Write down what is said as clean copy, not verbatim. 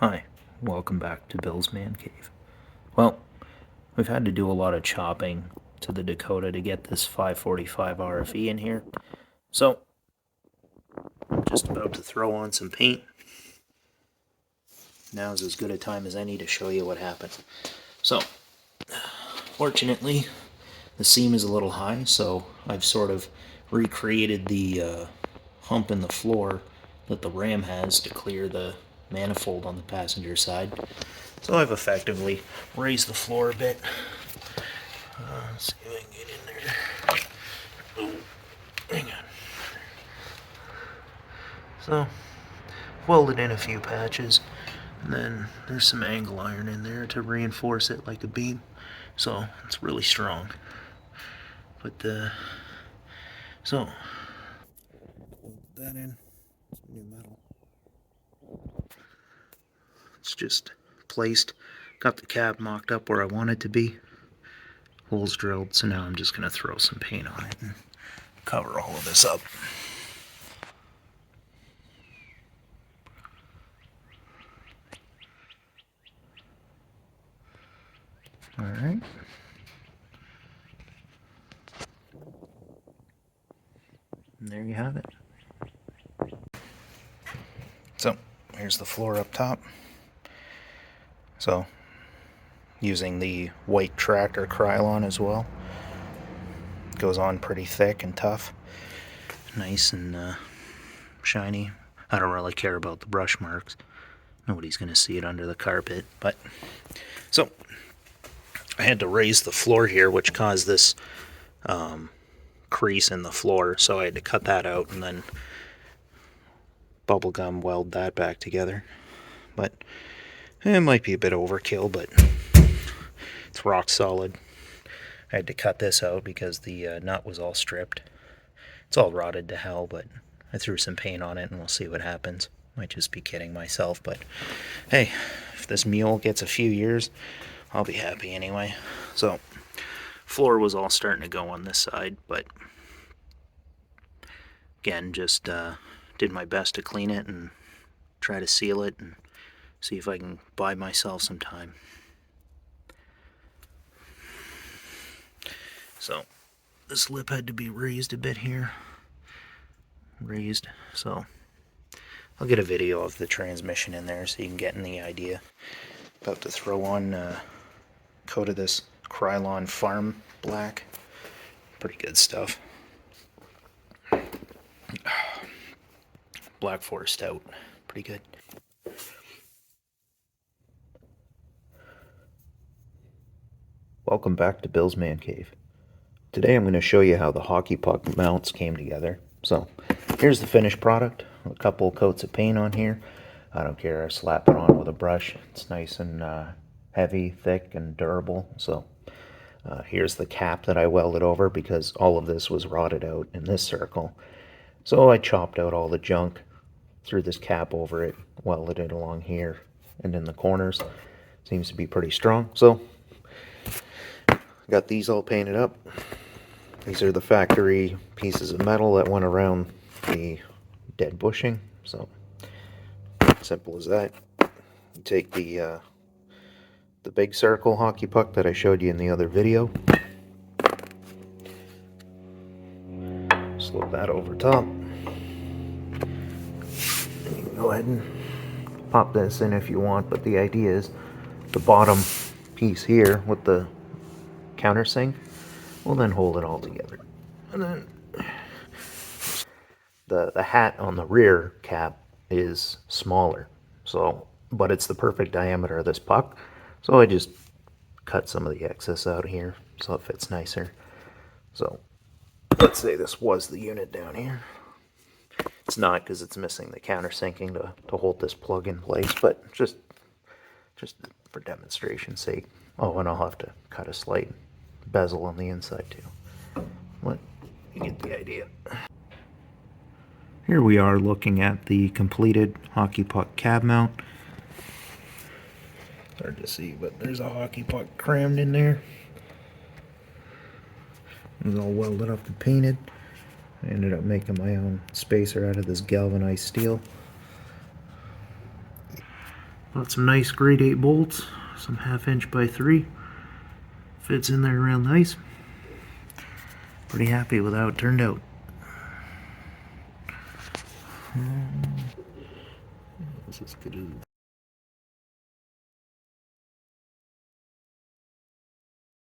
Hi, welcome back to Bill's Man Cave. Well, we've had to do a lot of chopping to the Dakota to get this 545 RFE in here. So, I'm just about to throw on some paint. Now's as good a time as any to show you what happened. So, fortunately, the seam is a little high, so I've sort of recreated the hump in the floor that the ram has to clear the manifold on the passenger side. So I've effectively raised the floor a bit. Let's see if I can get in there. Oh, hang on. So, welded in a few patches, and then there's some angle iron in there to reinforce it like a beam. So it's really strong. But so put that in. Some new metal. It's just placed. Got the cap mocked up where I want it to be. Holes drilled, so now I'm just going to throw some paint on it and cover all of this up. Alright. And there you have it. So, here's the floor up top. So, using the white tractor Krylon as well. Goes on pretty thick and tough. Nice and shiny. I don't really care about the brush marks. Nobody's going to see it under the carpet. But, so, I had to raise the floor here, which caused this crease in the floor. So I had to cut that out and then bubblegum weld that back together. But it might be a bit overkill, but it's rock solid. I had to cut this out because the nut was all stripped. It's all rotted to hell, but I threw some paint on it and we'll see what happens. Might just be kidding myself, but hey, if this mule gets a few years, I'll be happy anyway. So, floor was all starting to go on this side, but again, just did my best to clean it and try to seal it and see if I can buy myself some time. So, this lip had to be raised a bit here. So I'll get a video of the transmission in there so you can get in the idea. About to throw on coat of this Krylon Farm Black. Pretty good stuff. Black Forest Stout. Pretty good. Welcome back to Bill's Man Cave. Today I'm going to show you how the hockey puck mounts came together. So here's the finished product. A couple coats of paint on here. I don't care, I slap it on with a brush. It's nice and heavy, thick, and durable. So here's the cap that I welded over because all of this was rotted out in this circle. So I chopped out all the junk, threw this cap over it, welded it along here and in the corners. Seems to be pretty strong. So got these all painted up. These are the factory pieces of metal that went around the dead bushing. So simple as that. You take the big circle hockey puck that I showed you in the other video. Slip that over top. You can go ahead and pop this in if you want, but the idea is the bottom piece here with the countersink will then hold it all together. And then the hat on the rear cap is smaller, so but it's the perfect diameter of this puck. So I just cut some of the excess out here so it fits nicer. So let's say this was the unit down here. It's not because it's missing the countersinking to hold this plug in place, but just for demonstration's sake. Oh, and I'll have to cut a slight bezel on the inside too. But you get the idea. Here we are looking at the completed hockey puck cab mount. Hard to see, but there's a hockey puck crammed in there. It was all welded up and painted. I ended up making my own spacer out of this galvanized steel. Got some nice grade 8 bolts, some 1/2 inch by 3. Fits in there real nice. Pretty happy with how it turned out. This is good.